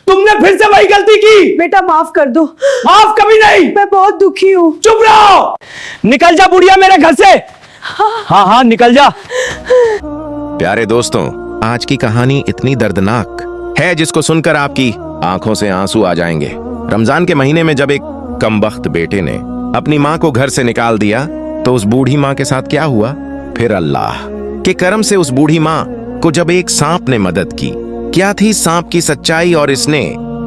तुमने फिर से वही गलती की। बेटा माफ कर दो। माफ कभी नहीं। मैं बहुत दुखी हूँ। चुप रहो। निकल जा बुढ़िया मेरे घर से। हाँ हाँ निकल जा। प्यारे दोस्तों, आज की कहानी इतनी दर्दनाक है जिसको सुनकर आपकी आंखों से आंसू आ जाएंगे। रमजान के महीने में जब एक कमबख्त बेटे ने अपनी माँ को घर से निकाल दिया तो उस बूढ़ी माँ के साथ क्या हुआ? फिर अल्लाह के करम से उस बूढ़ी माँ को जब एक सांप ने मदद की। क्या थी सांप की सच्चाई और इसने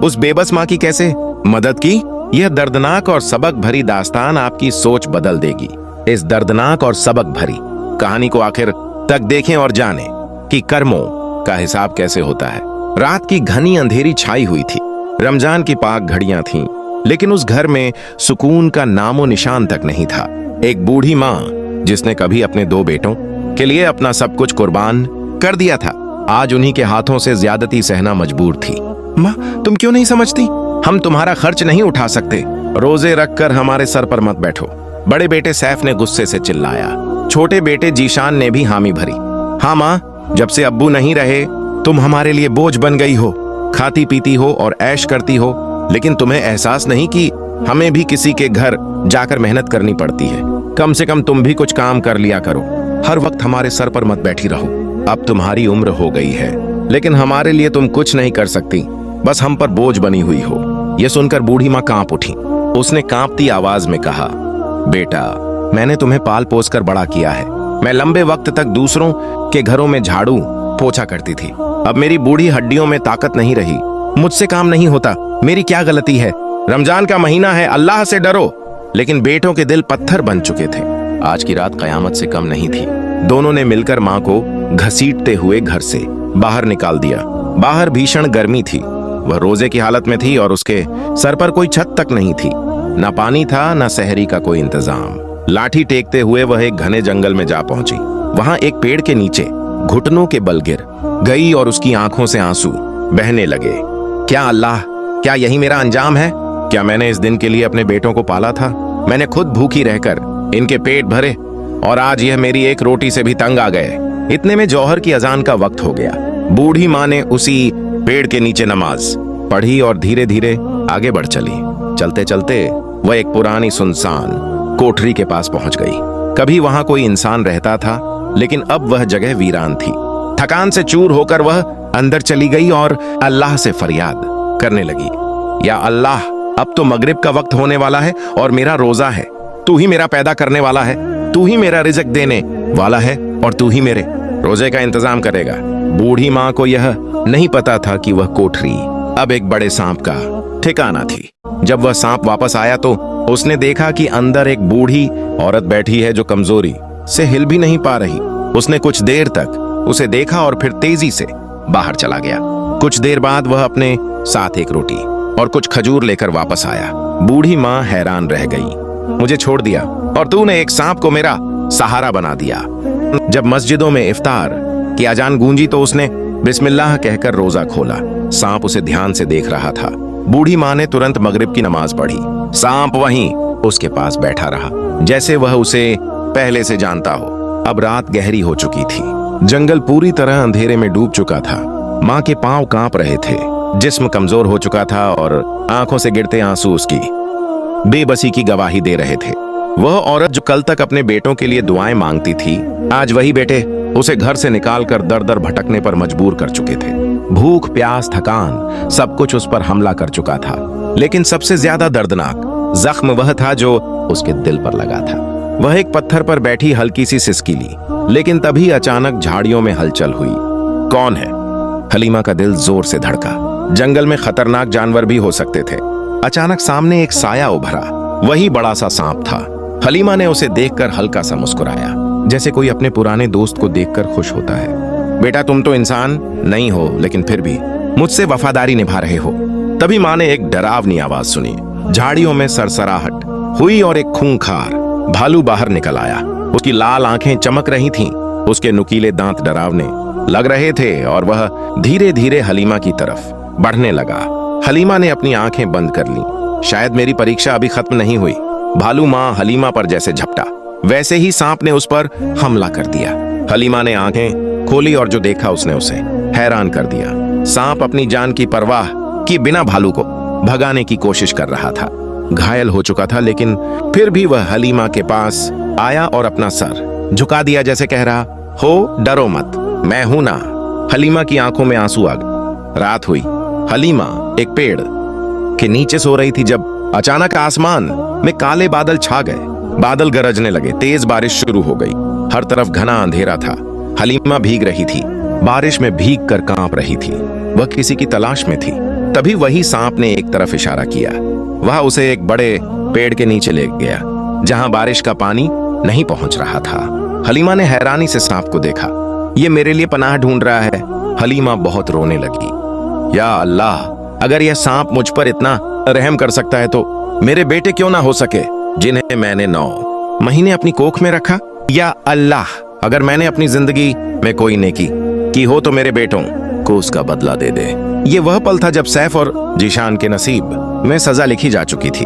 उस बेबस माँ की कैसे मदद की? यह दर्दनाक और सबक भरी दास्तान आपकी सोच बदल देगी। इस दर्दनाक और सबक भरी कहानी को आखिर तक देखें और जानें कि कर्मों का हिसाब कैसे होता है। रात की घनी अंधेरी छाई हुई थी। रमजान की पाक घड़ियां थीं, लेकिन उस घर में सुकून का नामो निशान तक नहीं था। एक बूढ़ी माँ जिसने कभी अपने 2 बेटों के लिए अपना सब कुछ कुर्बान कर दिया था, आज उन्हीं के हाथों से ज्यादती सहना मजबूर थी। माँ, तुम क्यों नहीं समझती? हम तुम्हारा खर्च नहीं उठा सकते। रोजे रखकर हमारे सर पर मत बैठो। बड़े बेटे सैफ ने गुस्से से चिल्लाया। छोटे बेटे जीशान ने भी हामी भरी। हाँ माँ, जब से अब्बू नहीं रहे तुम हमारे लिए बोझ बन गई हो। खाती पीती हो और ऐश करती हो, लेकिन तुम्हें एहसास नहीं कि हमें भी किसी के घर जाकर मेहनत करनी पड़ती है। कम से कम तुम भी कुछ काम कर लिया करो। हर वक्त हमारे सर पर मत बैठी रहो। अब तुम्हारी उम्र हो गई है, लेकिन हमारे लिए तुम कुछ नहीं कर सकती, बस हम पर बोझ बनी हुई हो। यह सुनकर बूढ़ी माँ कांप उठी। उसने कांपती आवाज में कहा, बेटा, मैंने तुम्हें पाल पोस कर बड़ा किया है। मैं लंबे वक्त तक दूसरों के घरों में झाड़ू पोछा करती थी। अब मेरी बूढ़ी हड्डियों में ताकत नहीं रही, मुझसे काम नहीं होता। मेरी क्या गलती है? रमजान का महीना है, अल्लाह से डरो। लेकिन बेटों के दिल पत्थर बन चुके थे। आज की रात कयामत से कम नहीं थी। दोनों ने मिलकर माँ को घसीटते हुए घर से बाहर निकाल दिया। बाहर भीषण गर्मी थी। वह रोजे की हालत में थी और उसके सर पर कोई छत तक नहीं थी। न पानी था, न सहरी का कोई इंतजाम। लाठी टेकते हुए वह एक घने जंगल में जा पहुंची। वहां एक पेड़ के नीचे घुटनों के बल गिर गई और उसकी आंखों से आंसू बहने लगे। क्या अल्लाह, क्या यही मेरा अंजाम है? क्या मैंने इस दिन के लिए अपने बेटों को पाला था? मैंने खुद भूखी रहकर इनके पेट भरे और आज यह मेरी एक रोटी से भी तंग आ गए। इतने में जौहर की अजान का वक्त हो गया। बूढ़ी माँ ने उसी पेड़ के नीचे नमाज पढ़ी और धीरे धीरे आगे बढ़ चली। चलते चलते वह एक पुरानी सुनसान कोठरी के पास पहुंच गई। कभी वहां कोई इंसान रहता था, लेकिन अब वह जगह वीरान थी। थकान से चूर होकर वह अंदर चली गई और अल्लाह से फरियाद करने लगी, या अल्लाह, अब तो मगरिब का वक्त होने वाला है और मेरा रोजा है। तू ही मेरा पैदा करने वाला है, तू ही मेरा रिज़्क देने वाला है और तू ही मेरे रोजे का इंतजाम करेगा। बूढ़ी माँ को यह नहीं पता था कि वह कोठरी अब एक बड़े सांप का ठिकाना थी। जब वह सांप वापस आया तो उसने देखा कि अंदर एक बूढ़ी औरत बैठी है जो कमजोरी से हिल भी नहीं पा रही। उसने कुछ देर तक उसे देखा और फिर तेजी से बाहर चला गया। कुछ देर बाद वह अपने साथ एक रोटी और कुछ खजूर लेकर वापस आया। बूढ़ी माँ हैरान रह गई। मुझे छोड़ दिया और तूने एक सांप को मेरा सहारा बना दिया। जब मस्जिदों में इफ्तार की अजान गूंजी तो उसने बिस्मिल्लाह कहकर रोजा खोला। सांप उसे ध्यान से देख रहा था। बूढ़ी माँ ने तुरंत मगरिब की नमाज पढ़ी। सांप वहीं उसके पास बैठा रहा, जैसे वह उसे पहले से जानता हो। अब रात गहरी हो चुकी थी। जंगल पूरी तरह अंधेरे में डूब चुका था। माँ के पांव कांप रहे थे, जिस्म कमजोर हो चुका था और आंखों से गिरते आंसू उसकी बेबसी की गवाही दे रहे थे। वह औरत जो कल तक अपने बेटों के लिए दुआएं मांगती थी, आज वही बेटे उसे घर से निकालकर दर दर भटकने पर मजबूर कर चुके थे। भूख, प्यास, थकान, सब कुछ उस पर हमला कर चुका था। लेकिन सबसे ज्यादा दर्दनाक जख्म वह था जो उसके दिल पर लगा था। वह एक पत्थर पर बैठी हल्की सी सिसकी ली, लेकिन तभी अचानक झाड़ियों में हलचल हुई। कौन है? हलीमा का दिल जोर से धड़का। जंगल में खतरनाक जानवर भी हो सकते थे। अचानक सामने एक साया उभरा। वही बड़ा सा सांप था। हलीमा ने उसे देखकर हल्का सा मुस्कुराया, जैसे कोई अपने पुराने दोस्त को देखकर खुश होता है। बेटा, तुम तो इंसान नहीं हो, लेकिन फिर भी मुझसे वफादारी निभा रहे हो। तभी माँ ने एक डरावनी आवाज सुनी। झाड़ियों में सरसराहट हुई और एक खूंखार भालू बाहर निकल आया। उसकी लाल आंखें चमक रही थीं, उसके नुकीले दांत डरावने लग रहे थे और वह धीरे धीरे हलीमा की तरफ बढ़ने लगा। हलीमा ने अपनी आंखें बंद कर लीं। शायद मेरी परीक्षा अभी खत्म नहीं हुई। भालू माँ हलीमा पर जैसे झपटा, वैसे ही सांप ने उस पर हमला कर दिया। हलीमा ने आंखें खोली और जो देखा उसने उसे हैरान कर दिया। सांप अपनी जान की परवाह किए बिना भालू को भगाने की कोशिश कर रहा था। घायल हो चुका था, लेकिन फिर भी वह हलीमा के पास आया और अपना सर झुका दिया, जैसे कह रहा हो डरो मत, मैं हूं ना। हलीमा की आंखों में आंसू आ गए। रात हुई। हलीमा एक पेड़ के नीचे सो रही थी जब अचानक आसमान में काले बादल छा गए। बादल गरजने लगे, तेज बारिश शुरू हो गई। हर तरफ घना अंधेरा था। हलीमा भीग रही थी, बारिश में भीग कर कांप रही थी। वह किसी की तलाश में थी। तभी वही सांप ने एक तरफ इशारा किया। वह उसे एक बड़े पेड़ के नीचे ले गया, जहां बारिश का पानी नहीं पहुंच रहा था। हलीमा ने हैरानी से सांप को देखा। ये मेरे लिए पनाह ढूंढ रहा है। हलीमा बहुत रोने लगी। या अल्लाह, अगर यह सांप मुझ पर इतना रहम कर सकता है तो मेरे बेटे क्यों ना हो सके, जिन्हें मैंने 9 महीने अपनी कोख में रखा। या अल्लाह, अगर मैंने अपनी जिंदगी में कोई नेकी की हो तो मेरे बेटों को उसका बदला दे दे। ये वह पल था जब सैफ और जीशान के नसीब में सजा लिखी जा चुकी थी।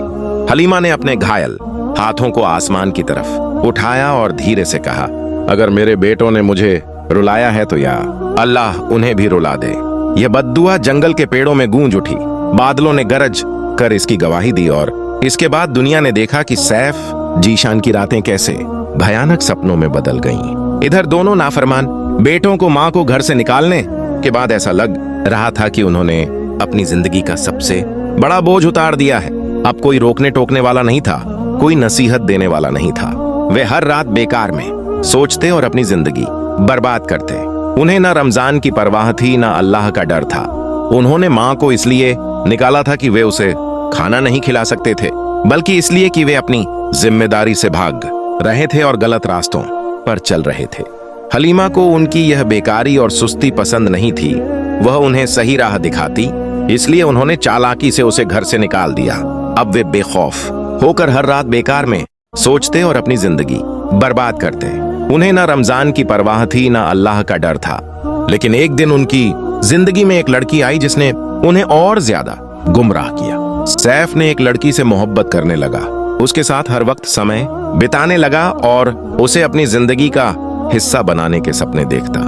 हलीमा ने अपने घायल हाथों को आसमान की तरफ उठाया और धीरे से कहा, अगर मेरे बेटों ने मुझे रुलाया है तो या अल्लाह उन्हें भी रुला दे। यह बद्दुआ जंगल के पेड़ों में गूंज उठी। बादलों ने गरज कर इसकी गवाही दी और इसके बाद दुनिया ने देखा कि सैफ जीशान की रातें कैसे भयानक सपनों में बदल गईं। इधर दोनों नाफरमान बेटों को मां को घर से निकालने के बाद ऐसा लग रहा था कि उन्होंने अपनी जिंदगी का सबसे बड़ा बोझ उतार दिया है। अब कोई रोकने टोकने वाला नहीं था, कोई नसीहत देने वाला नहीं था। वे हर रात बेकार में सोचते और अपनी जिंदगी बर्बाद करते। उन्हें न रमजान की परवाह थी, न अल्लाह का डर था। उन्होंने मां को इसलिए निकाला था कि वे उसे खाना नहीं खिला सकते थे, बल्कि इसलिए कि वे अपनी जिम्मेदारी से भाग रहे थे और गलत रास्तों पर चल रहे थे। हलीमा को उनकी यह बेकारी और सुस्ती पसंद नहीं थी। वह उन्हें सही राह दिखाती, इसलिए उन्होंने चालाकी से उसे घर से निकाल दिया। अब वे बेखौफ होकर हर रात बेकार में सोचते और अपनी जिंदगी बर्बाद करते। उन्हें न रमजान की परवाह थी, न अल्लाह का डर था। लेकिन एक दिन उनकी जिंदगी में एक लड़की आई जिसने उन्हें और ज्यादा गुमराह किया। सैफ ने एक लड़की से मोहब्बत करने लगा, उसके साथ हर वक्त समय बिताने लगा और उसे अपनी जिंदगी का हिस्सा बनाने के सपने देखता।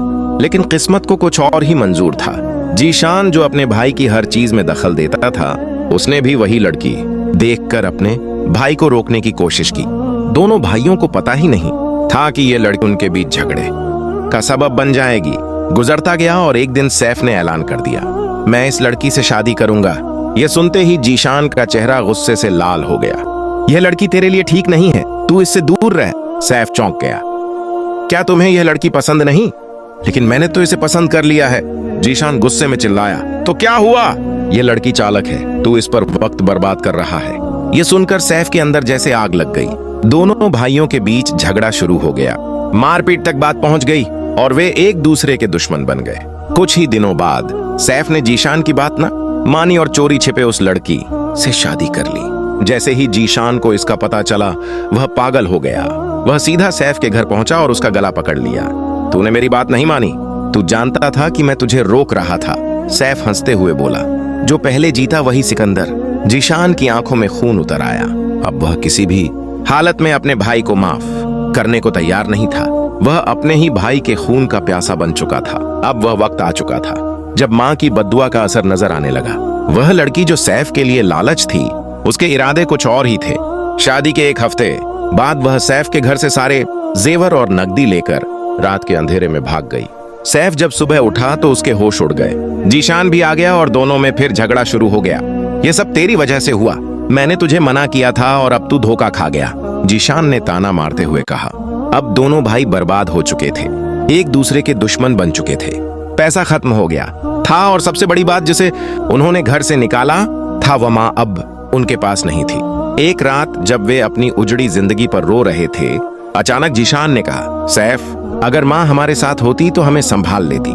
लेकिन किस्मत को कुछ और ही मंजूर था। जीशान, जो अपने भाई की हर चीज में दखल देता था, उसने भी वही लड़की देखकर अपने भाई को रोकने की कोशिश की। दोनों भाइयों को पता ही नहीं था कि यह लड़की उनके बीच झगड़े का सबब बन जाएगी। गुजरता गया और एक दिन सैफ ने ऐलान कर दिया, मैं इस लड़की से शादी करूंगा। यह सुनते ही जीशान का चेहरा गुस्से से लाल हो गया। यह लड़की तेरे लिए ठीक नहीं है, तू इससे दूर रह। सैफ चौंक गया। क्या तुम्हें यह लड़की पसंद नहीं? लेकिन मैंने तो इसे पसंद कर लिया है, जीशान गुस्से में चिल्लाया। तो क्या हुआ? यह लड़की चालक है, तू इस पर वक्त बर्बाद कर रहा है। यह सुनकर सैफ के अंदर जैसे आग लग गई। दोनों भाइयों के बीच झगड़ा शुरू हो गया। मारपीट तक बात पहुंच गई और वे एक दूसरे के दुश्मन बन गए। कुछ ही दिनों बाद सैफ ने जीशान की बात न मानी और चोरी छिपे उस लड़की से शादी कर ली। जैसे ही जीशान को इसका पता चला, वह पागल हो गया। वह सीधा सैफ के घर पहुंचा और उसका गला पकड़ लिया। तूने मेरी बात नहीं मानी, तू जानता था कि मैं तुझे रोक रहा था। सैफ हंसते हुए बोला, जो पहले जीता वही सिकंदर। जीशान की आंखों में खून उतर आया। अब वह किसी भी हालत में अपने भाई को माफ करने को तैयार नहीं था। वह अपने ही भाई के खून का प्यासा बन चुका था। अब वह वक्त आ चुका था जब मां की बद्दुआ का असर नजर आने लगा। वह लड़की जो सैफ के लिए लालच थी, उसके इरादे कुछ और ही थे। शादी के एक हफ्ते बाद वह सैफ के घर से सारे जेवर और नकदी लेकर रात के अंधेरे में भाग गई। सैफ जब सुबह उठा तो उसके होश उड़ गए। जीशान भी आ गया और दोनों में फिर झगड़ा शुरू हो गया। यह सब तेरी वजह से हुआ, मैंने तुझे मना किया था और अब तू धोखा खा गया, जीशान ने ताना मारते हुए कहा। अब दोनों भाई बर्बाद हो चुके थे, एक दूसरे के दुश्मन बन चुके थे। पैसा खत्म हो गया था और सबसे बड़ी बात, जिसे उन्होंने घर से निकाला था, वह मां अब उनके पास नहीं थी। एक रात जब वे अपनी उजड़ी जिंदगी पर रो रहे थे, अचानक जीशान ने कहा, सैफ, अगर मां हमारे साथ होती तो हमें संभाल लेती,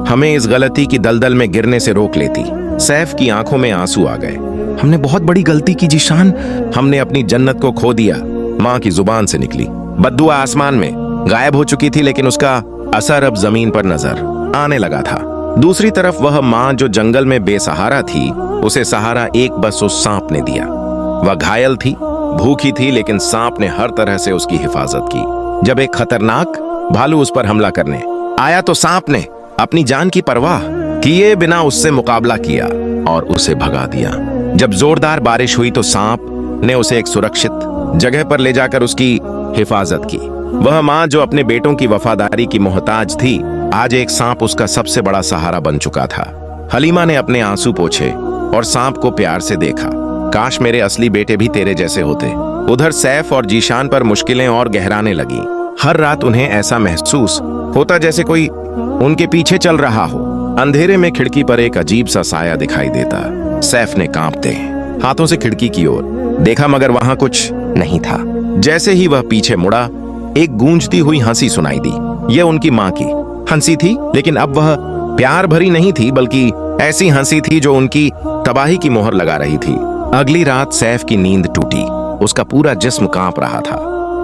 हमें इस गलती की दलदल में गिरने से रोक लेती। सैफ की आंखों में आंसू आ गए। हमने बहुत बड़ी गलती की जीशान, हमने अपनी जन्नत को खो दिया, मां की जुबान से निकली। बद्दुआ आसमान में गायब हो चुकी थी, लेकिन उसका असर अब जमीन पर नजर आने लगा था। दूसरी तरफ वह मां जो जंगल में बेसहारा थी, उसे सहारा एक बस उस सांप ने दिया। वह घायल थी, भूखी थी, लेकिन सांप ने हर तरह से उसकी हिफाजत की। जब एक खतरनाक भालू उस पर हमला करने आया तो सांप ने अपनी जान की परवाह किए बिना उससे मुकाबला किया। और उसे भगा दिया। जब जोरदार बारिश हुई तो सांप ने उसे एक सुरक्षित जगह पर ले जाकर उसकी हिफाजत की। वह माँ जो अपने बेटों की वफादारी की मोहताज थी, आज एक सांप उसका सबसे बड़ा सहारा बन चुका था। हलीमा ने अपने आंसू पोंछे और सांप को प्यार से देखा। काश मेरे असली बेटे भी तेरे जैसे होते। उधर सैफ और जीशान पर मुश्किलें और गहराने लगी। हर रात उन्हें ऐसा महसूस होता जैसे कोई उनके पीछे चल रहा हो। अंधेरे में खिड़की पर एक अजीब सा साया दिखाई देता। सैफ ने कांपते हाथों से खिड़की की ओर देखा, मगर वहां कुछ नहीं था। जैसे ही वह पीछे मुड़ा, एक गूंजती हुई हंसी सुनाई दी। यह उनकी माँ की हंसी थी, लेकिन अब वह प्यार भरी नहीं थी, बल्कि ऐसी हंसी थी जो उनकी तबाही की मोहर लगा रही थी। अगली रात सैफ की नींद टूटी। उसका पूरा जिस्म कांप रहा था।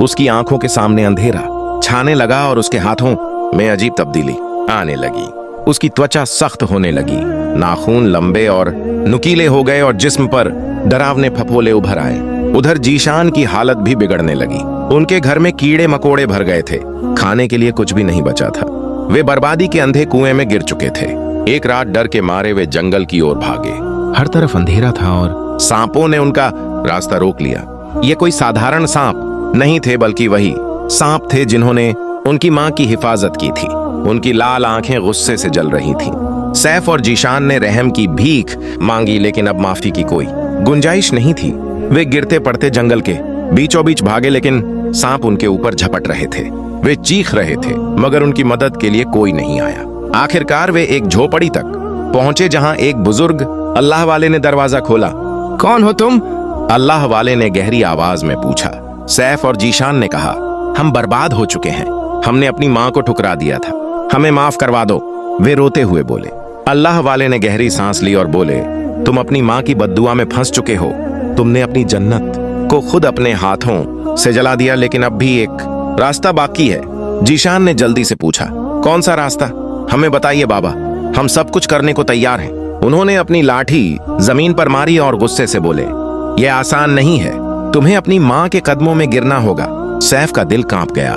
उसकी आंखों के सामने अंधेरा छाने लगा और उसके हाथों में अजीब तब्दीली आने लगी। उसकी त्वचा सख्त होने लगी, नाखून लंबे और नुकीले हो गए और जिस्म पर डरावने फफोले उभर आए। उधर जीशान की हालत भी बिगड़ने लगी। उनके घर में कीड़े मकोड़े भर गए थे। खाने के लिए कुछ भी नहीं बचा था। वे बर्बादी के अंधे कुएं में गिर चुके थे। एक रात डर के मारे वे जंगल की ओर भागे। हर तरफ अंधेरा था और सांपों ने उनका रास्ता रोक लिया। ये कोई साधारण सांप नहीं थे, बल्कि वही सांप थे जिन्होंने उनकी माँ की हिफाजत की थी। उनकी लाल आंखें गुस्से से जल रही थीं। सैफ और जीशान ने रहम की भीख मांगी, लेकिन अब माफी की कोई गुंजाइश नहीं थी। वे गिरते पड़ते जंगल के बीचों बीच भागे, लेकिन सांप उनके ऊपर झपट रहे थे। वे चीख रहे थे, मगर उनकी मदद के लिए कोई नहीं आया। आखिरकार वे एक झोपड़ी तक पहुंचे, जहां एक बुजुर्ग अल्लाह वाले ने दरवाजा खोला। कौन हो तुम? अल्लाह वाले ने गहरी आवाज में पूछा। सैफ और जीशान ने कहा, हम बर्बाद हो चुके हैं। हमने अपनी माँ को ठुकरा दिया था, हमें माफ करवा दो। वे रोते हुए बोले। अल्लाह वाले ने गहरी सांस ली और बोले, तुम अपनी माँ की बद्दुआ में फंस चुके हो। तुमने अपनी जन्नत को खुद अपने हाथों से जला दिया, लेकिन अब भी एक रास्ता बाकी है। जीशान ने जल्दी से पूछा, कौन सा रास्ता? हमें बताइए बाबा, हम सब कुछ करने को तैयार हैं। उन्होंने अपनी लाठी जमीन पर मारी और गुस्से से बोले, यह आसान नहीं है। तुम्हें अपनी माँ के कदमों में गिरना होगा। सैफ का दिल कांप गया।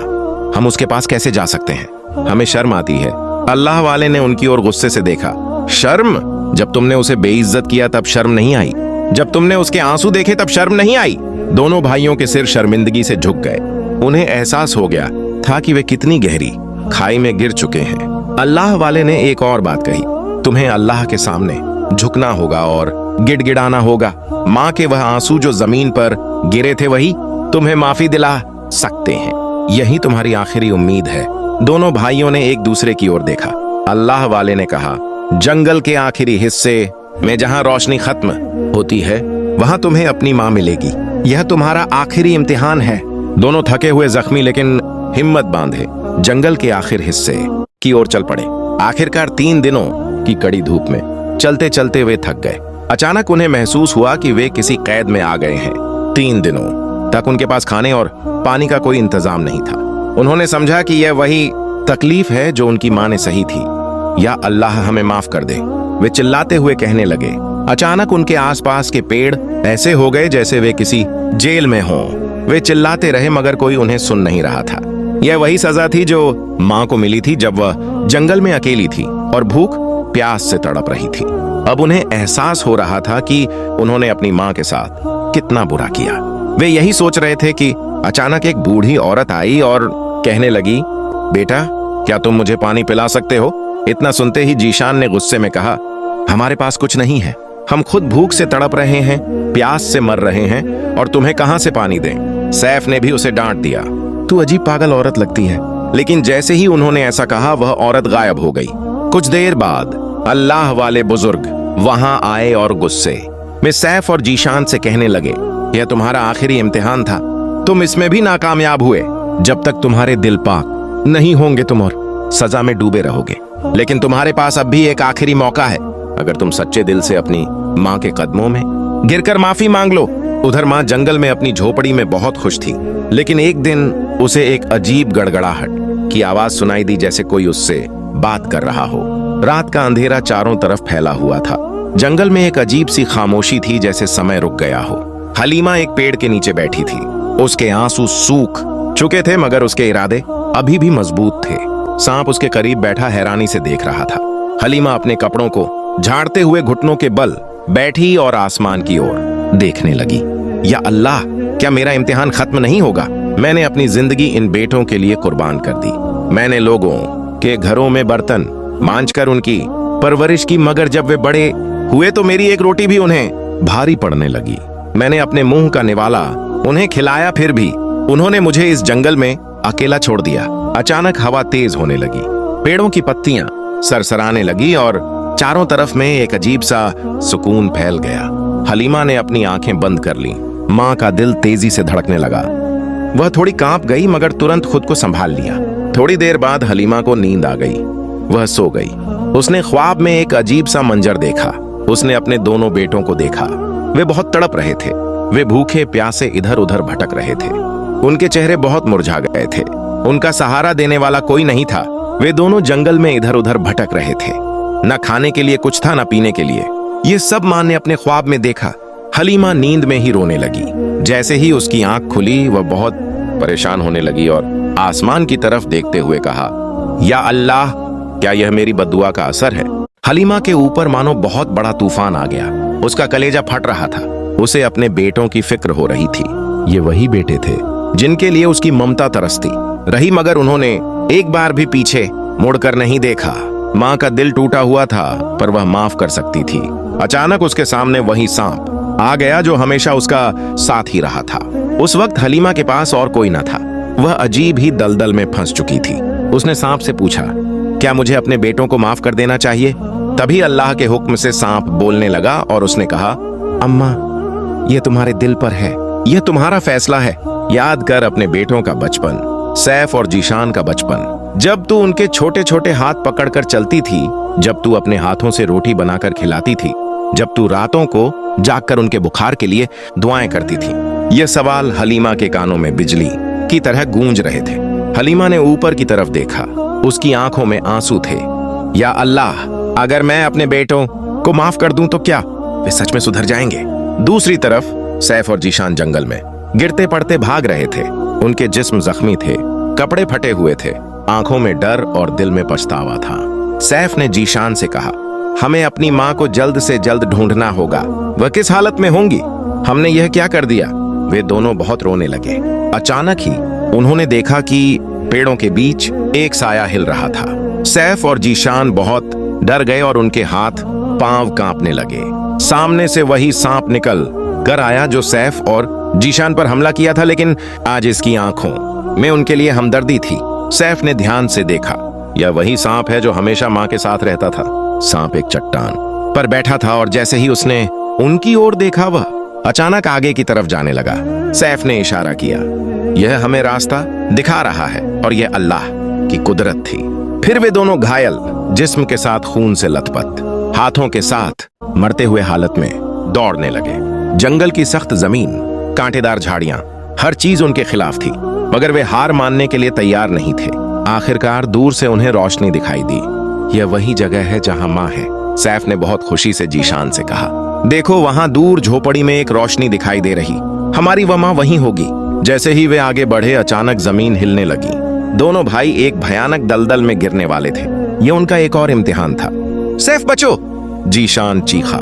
हम उसके पास कैसे जा सकते हैं? हमें शर्म आती है। अल्लाह वाले ने उनकी ओर गुस्से से देखा। शर्म? जब तुमने उसे बेइज्जत किया तब शर्म नहीं आई? जब तुमने उसके आंसू देखे तब शर्म नहीं आई? दोनों भाइयों के सिर शर्मिंदगी से झुक गए। उन्हें एहसास हो गया था कि वे कितनी गहरी खाई में गिर चुके हैं। अल्लाह वाले ने एक और बात कही, तुम्हें अल्लाह के सामने झुकना होगा और गिड़गिड़ाना होगा। माँ के वह आंसू जो जमीन पर गिरे थे, वही तुम्हें माफी दिला सकते हैं। यही तुम्हारी आखिरी उम्मीद है। दोनों भाइयों ने एक दूसरे की ओर देखा। अल्लाह वाले ने कहा, जंगल के आखिरी हिस्से में जहां रोशनी खत्म होती है, वहां तुम्हें अपनी माँ मिलेगी। यह तुम्हारा आखिरी इम्तिहान है। दोनों थके हुए जख्मी लेकिन हिम्मत बांधे जंगल के आखिर हिस्से की ओर चल पड़े। आखिरकार 3 दिनों की कड़ी धूप में चलते चलते वे थक गए। अचानक उन्हें महसूस हुआ कि वे किसी कैद में आ गए हैं। 3 दिनों तक उनके पास खाने और पानी का कोई इंतजाम नहीं था। उन्होंने समझा कि यह वही तकलीफ है जो उनकी माँ ने सही थी। या अल्लाह हमें माफ कर दे, वे चिल्लाते हुए कहने लगे। अचानक उनके आसपास के पेड़ ऐसे हो गए जैसे वे किसी जेल में हों। वे चिल्लाते रहे, मगर कोई उन्हें सुन नहीं रहा था। यह वही सजा थी जो माँ को मिली थी जब वह जंगल में अकेली थी और भूख प्यास से तड़प रही थी। अब उन्हें एहसास हो रहा था कि उन्होंने अपनी माँ के साथ कितना बुरा किया। वे यही सोच रहे थे कि अचानक एक बूढ़ी औरत आई और कहने लगी, बेटा क्या तुम मुझे पानी पिला सकते हो? इतना सुनते ही जीशान ने गुस्से में कहा, हमारे पास कुछ नहीं है। हम खुद भूख से तड़प रहे हैं, प्यास से मर रहे हैं, और तुम्हें कहां से पानी दें? सैफ ने भी उसे डांट दिया, तू अजीब पागल औरत लगती है। लेकिन जैसे ही उन्होंने ऐसा कहा, वह औरत गायब हो गई। कुछ देर बाद अल्लाह वाले बुजुर्ग वहां आए और गुस्से में सैफ और जीशान से कहने लगे, यह तुम्हारा आखिरी इम्तिहान था। तुम इसमें भी नाकामयाब हुए। जब तक तुम्हारे दिल पाक नहीं होंगे तुम और सजा में डूबे रहोगे। लेकिन तुम्हारे पास अब भी एक आखिरी मौका है। अगर तुम सच्चे दिल से अपनी माँ के कदमों में गिरकर माफी मांग लो। उधर माँ जंगल में अपनी झोपड़ी में बहुत खुश थी, लेकिन एक दिन उसे एक अजीब गड़गड़ाहट की आवाज सुनाई दी, जैसे कोई उससे बात कर रहा हो। रात का अंधेरा चारों तरफ फैला हुआ था। जंगल में एक अजीब सी खामोशी थी, जैसे समय रुक गया हो। हलीमा एक पेड़ के नीचे बैठी थी। उसके आंसू सूख चुके थे, मगर उसके इरादे अभी भी मजबूत थे। सांप उसके करीब बैठा हैरानी से देख रहा था। हलीमा अपने कपड़ों को झाड़ते हुए घुटनों के बल बैठी और आसमान की ओर देखने लगी। या अल्लाह, क्या मेरा इम्तिहान खत्म नहीं होगा? मैंने अपनी जिंदगी इन बेटों के लिए कुर्बान कर दी। मैंने लोगों के घरों में बर्तन मांझकर उनकी परवरिश की, मगर जब वे बड़े हुए तो मेरी एक रोटी भी उन्हें भारी पड़ने लगी। मैंने अपने मुंह का निवाला उन्हें खिलाया, फिर भी उन्होंने मुझे इस जंगल में अकेला छोड़ दिया। अचानक हवा तेज होने लगी, पेड़ों की पत्तियां सरसराने लगी और चारों तरफ में एक अजीब सा सुकून फैल गया। हलीमा ने अपनी आंखें बंद कर लीं। मां का दिल तेजी से धड़कने लगा। वह थोड़ी कांप गई, मगर तुरंत खुद को संभाल लिया। थोड़ी देर बाद हलीमा को नींद आ गई। वह सो गई। उसने ख्वाब में एक अजीब सा मंजर देखा। उसने अपने दोनों बेटों को देखा। वे बहुत तड़प रहे थे। वे भूखे प्यासे इधर उधर भटक रहे थे। उनके चेहरे बहुत मुरझा गए थे। उनका सहारा देने वाला कोई नहीं था। वे दोनों जंगल में इधर उधर भटक रहे थे। न खाने के लिए कुछ था, न पीने के लिए। ये सब मां ने अपने ख्वाब में देखा। हलीमा नींद में ही रोने लगी। जैसे ही उसकी आंख खुली, वह बहुत परेशान होने लगी और आसमान की तरफ देखते हुए कहा, या अल्लाह, क्या यह मेरी बद्दुआ का असर है? हलीमा के ऊपर मानो बहुत बड़ा तूफान आ गया। उसका कलेजा फट रहा था। उसे अपने बेटों की फिक्र हो रही थी। ये वही बेटे थे जिनके लिए उसकी ममता तरसती रही, मगर उन्होंने एक बार भी पीछे मुड़कर नहीं देखा। मां का दिल टूटा हुआ था, पर वह माफ कर सकती थी। अचानक उसके सामने वही सांप आ गया जो हमेशा उसका साथ ही रहा था। उस वक्त हलीमा के पास और कोई न था। वह अजीब ही दलदल में फंस चुकी थी। उसने सांप से पूछा, क्या मुझे अपने बेटों को माफ कर देना चाहिए? तभी अल्लाह के हुक्म से सांप बोलने लगा और उसने कहा, अम्मा, यह तुम्हारे दिल पर है। यह तुम्हारा फैसला है। याद कर अपने बेटों का बचपन, सैफ और जीशान का बचपन, जब तू उनके छोटे छोटे हाथ पकड़कर चलती थी, जब तू अपने हाथों से रोटी बनाकर खिलाती थी, जब तू रातों को जागकर उनके बुखार के लिए दुआएं करती थी। यह सवाल हलीमा के कानों में बिजली की तरह गूंज रहे थे। हलीमा ने ऊपर की तरफ देखा। उसकी आंखों में आंसू थे। या अल्लाह, अगर मैं अपने बेटों को माफ कर दूं तो क्या वे सच में सुधर जाएंगे? दूसरी तरफ सैफ और जीशान जंगल में गिरते पड़ते भाग रहे थे। उनके जिस्म जख्मी थे, कपड़े फटे हुए थे, आंखों में डर और दिल में पछतावा था। सैफ ने जीशान से कहा, हमें अपनी माँ को जल्द से जल्द ढूंढना होगा। वह किस हालत में होंगी? हमने यह क्या कर दिया? वे दोनों बहुत रोने लगे। अचानक ही उन्होंने देखा कि पेड़ों के बीच एक साया हिल रहा था। सैफ और जीशान बहुत डर गए और उनके हाथ पांव कांपने लगे। सामने से वही सांप निकल कर आया जो सैफ और जीशान पर हमला किया था, लेकिन आज इसकी आंखों में उनके लिए हमदर्दी थी। सैफ ने ध्यान से देखा, यह वही सांप है जो हमेशा मां के साथ रहता था। सांप एक चट्टान पर बैठा था और जैसे ही उसने उनकी ओर देखा, वह अचानक आगे की तरफ जाने लगा। सैफ ने इशारा किया, यह हमें रास्ता दिखा रहा है, और यह अल्लाह की कुदरत थी। फिर वे दोनों घायल, जिस्म के साथ खून से लथपथ, हाथों के साथ मरते हुए हालत में दौड़ने लगे। जंगल की सख्त जमीन, कांटेदार झाड़ियां, हर चीज उनके खिलाफ थी, मगर वे हार मानने के लिए तैयार नहीं थे। आखिरकार दूर से उन्हें रोशनी दिखाई दी। यह वही जगह है जहां मां है। सैफ ने बहुत खुशी से जीशान से कहा, देखो वहां दूर झोपड़ी में एक रोशनी दिखाई दे रही। हमारी वह मां वहीं होगी। जैसे ही वे आगे बढ़े, अचानक जमीन हिलने लगी। दोनों भाई एक भयानक दलदल में गिरने वाले थे। यह उनका एक और इम्तिहान था। सैफ बचो! जीशान चीखा,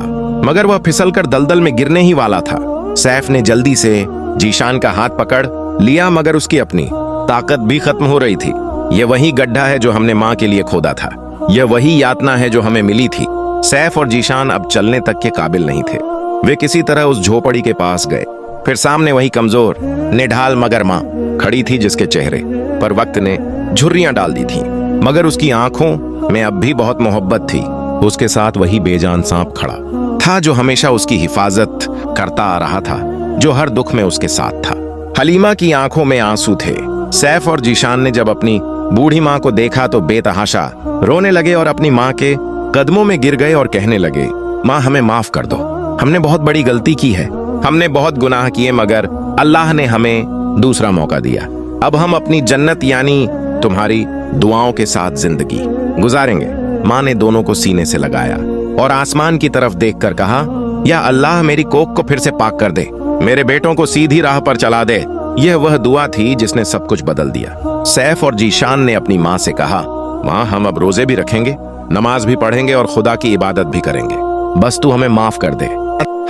मगर वह फिसलकर दलदल में गिरने ही वाला था। सैफ ने जल्दी से जीशान का हाथ पकड़ लिया, मगर उसकी अपनी ताकत भी खत्म हो रही थी। यह वही गड्ढा है जो हमने मां के लिए खोदा था। यह वही यातना है जो हमें मिली थी। सैफ और जीशान अब चलने तक के काबिल नहीं थे। वे किसी तरह उस झोपड़ी के पास गए। फिर सामने वही कमजोर, निढाल मगर मां खड़ी थी, जिसके चेहरे पर वक्त ने झुर्रियां डाल दी थी, मगर उसकी आंखों में अब भी बहुत मोहब्बत थी। उसके साथ वही बेजान सांप खड़ा था जो हमेशा उसकी हिफाजत करता आ रहा था, जो हर दुख में उसके साथ था। हलीमा की आंखों में आंसू थे। सैफ और जीशान ने जब अपनी बूढ़ी मां को देखा तो बेतहाशा रोने लगे और अपनी मां के कदमों में गिर गए और कहने लगे, मां हमें माफ कर दो। हमने बहुत बड़ी गलती की है। हमने बहुत गुनाह किए, मगर अल्लाह ने हमें दूसरा मौका दिया। अब हम अपनी जन्नत यानी तुम्हारी दुआओं के साथ जिंदगी गुजारेंगे। मां ने दोनों को सीने से लगाया और आसमान की तरफ देखकर कहा, या अल्लाह मेरी कोख को फिर से पाक कर दे, मेरे बेटों को सीधी राह पर चला दे। यह वह दुआ थी जिसने सब कुछ बदल दिया। सैफ और जीशान ने अपनी मां से कहा, मां हम अब रोजे भी रखेंगे, नमाज भी पढ़ेंगे और खुदा की इबादत भी करेंगे। बस तू हमें माफ कर दे।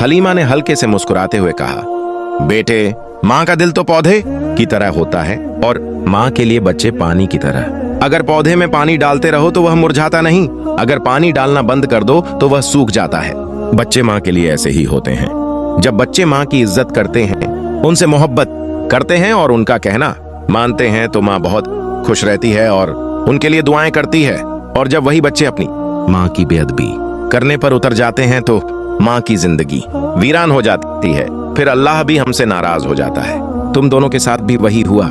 हलीमा ने हल्के से मुस्कुराते हुए कहा, बेटे, माँ का दिल तो पौधे की तरह होता है और माँ के लिए बच्चे पानी की तरह। अगर पौधे में पानी डालते रहो तो वह मुरझाता नहीं, अगर पानी डालना बंद कर दो तो वह सूख जाता है। बच्चे माँ के लिए ऐसे ही होते हैं। जब बच्चे माँ की इज्जत करते हैं, उनसे मोहब्बत करते हैं और उनका कहना मानते हैं तो माँ बहुत खुश रहती है और उनके लिए दुआएं करती है। और जब वही बच्चे अपनी माँ की बेअदबी करने पर उतर जाते हैं तो माँ की जिंदगी वीरान हो जाती है। फिर अल्लाह भी हमसे नाराज हो जाता है। तुम दोनों के साथ भी वही हुआ।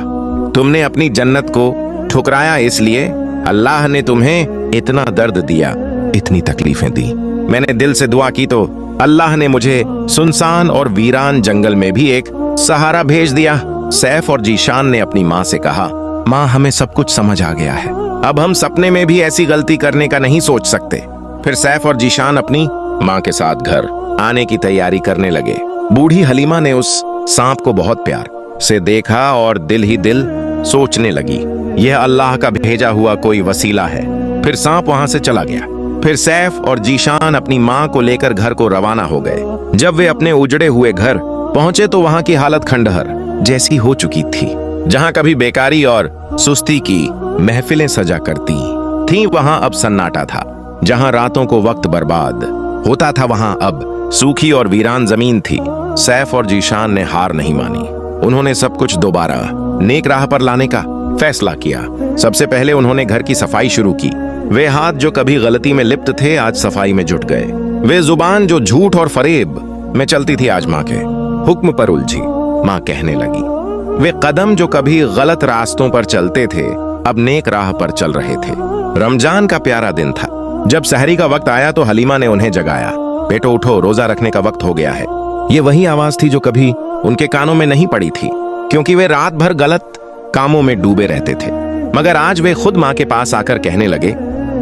तुमने अपनी जन्नत को ठुकराया, इसलिए अल्लाह ने तुम्हें इतना दर्द दिया, इतनी तकलीफें दी। मैंने दिल से दुआ की तो अल्लाह ने मुझे सुनसान और वीरान जंगल में भी एक सहारा भेज दिया। सैफ और जीशान ने अपनी माँ से कहा, माँ, हमें सब कुछ समझ आ गया है, अब हम सपने में भी ऐसी गलती करने का नहीं सोच सकते। फिर सैफ और जीशान अपनी माँ के साथ घर आने की तैयारी करने लगे। बूढ़ी हलीमा ने उस सांप को बहुत प्यार से देखा और दिल ही दिल सोचने लगी, यह अल्लाह का भेजा हुआ कोई वसीला है। फिर सांप वहां से चला गया। फिर सैफ और जीशान अपनी माँ को लेकर घर को रवाना हो गए। जब वे अपने उजड़े हुए घर पहुंचे तो वहां की हालत खंडहर जैसी हो चुकी थी। जहां कभी बेकारी और सुस्ती की महफिलें सजा करती थीं, वहां अब सन्नाटा था। जहां रातों को वक्त बर्बाद होता था, वहां अब सूखी और वीरान जमीन थी। सैफ और जीशान ने हार नहीं मानी। उन्होंने सब कुछ दोबारा नेक राह पर लाने का फैसला किया। सबसे पहले उन्होंने घर की सफाई शुरू की। वे हाथ जो कभी गलती में लिप्त थे, आज सफाई में जुट गए। वे जुबान जो झूठ और फरेब में चलती थी, आज माँ के हुक्म पर उलझी। माँ कहने लगी। वे कदम जो कभी गलत रास्तों पर चलते थे, अब नेक राह पर चल रहे थे। रमजान का प्यारा दिन था। जब सहरी का वक्त आया तो हलीमा ने उन्हें जगाया, बेटो उठो, रोजा रखने का वक्त हो गया है। ये वही आवाज थी जो कभी उनके कानों में नहीं पड़ी थी, क्योंकि वे रात भर गलत कामों में डूबे रहते थे। मगर आज वे खुद माँ के पास आकर कहने लगे,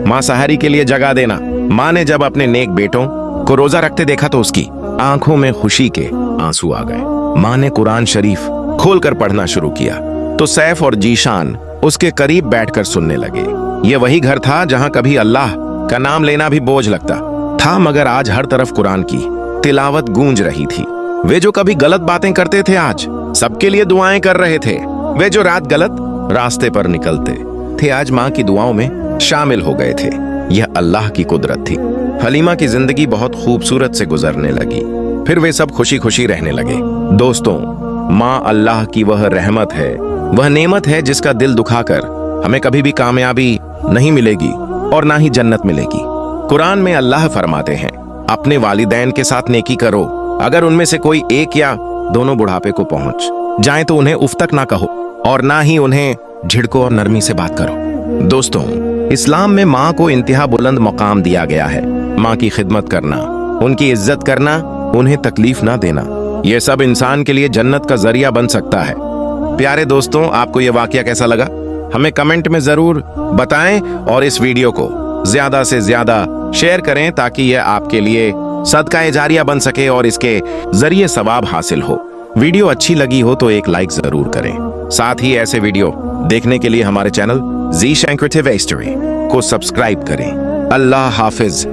माँ, सहरी के लिए जगा देना। माँ ने जब अपने नेक बेटों को रोजा रखते देखा तो उसकी आंखों में खुशी के आंसू आ गए। माँ ने कुरान शरीफ खोलकर पढ़ना शुरू किया तो सैफ और जीशान उसके करीब बैठकर सुनने लगे। ये वही घर था जहां कभी अल्लाह का नाम लेना भी बोझ लगता था, मगर आज हर तरफ कुरान की तिलावत गूंज रही थी। वे जो कभी गलत बातें करते थे, आज सबके लिए दुआएं कर रहे थे। वे जो रात गलत रास्ते पर निकलते थे, आज माँ की दुआओं में शामिल हो गए थे। यह अल्लाह की कुदरत थी। हलीमा की जिंदगी बहुत खूबसूरत से गुजरने लगी। फिर वे सब खुशी खुशी रहने लगे। दोस्तों, माँ अल्लाह की वह रहमत है, वह नेमत है जिसका दिल दुखाकर हमें कभी भी कामयाबी नहीं मिलेगी और ना ही जन्नत मिलेगी। कुरान में अल्लाह फरमाते हैं, अपने वालिदैन के साथ नेकी करो। अगर उनमें से कोई एक या दोनों बुढ़ापे को पहुंच जाए तो उन्हें उफ तक ना कहो और ना ही उन्हें झिड़को और नरमी से बात करो। दोस्तों, इस्लाम में माँ को इंतहा बुलंद मकाम दिया गया है। माँ की खिदमत करना, उनकी इज्जत करना, उन्हें तकलीफ ना देना, यह सब इंसान के लिए जन्नत का जरिया बन सकता है। प्यारे दोस्तों, आपको यह वाकया कैसा लगा हमें कमेंट में जरूर बताएं और इस वीडियो को ज्यादा से ज्यादा शेयर करें ताकि यह आपके लिए सदका जारिया बन सके और इसके जरिए सवाब हासिल हो। वीडियो अच्छी लगी हो तो एक लाइक जरूर करें। साथ ही ऐसे वीडियो देखने के लिए हमारे चैनल जी शंकरटिव हिस्ट्री को सब्सक्राइब करें। अल्लाह हाफिज।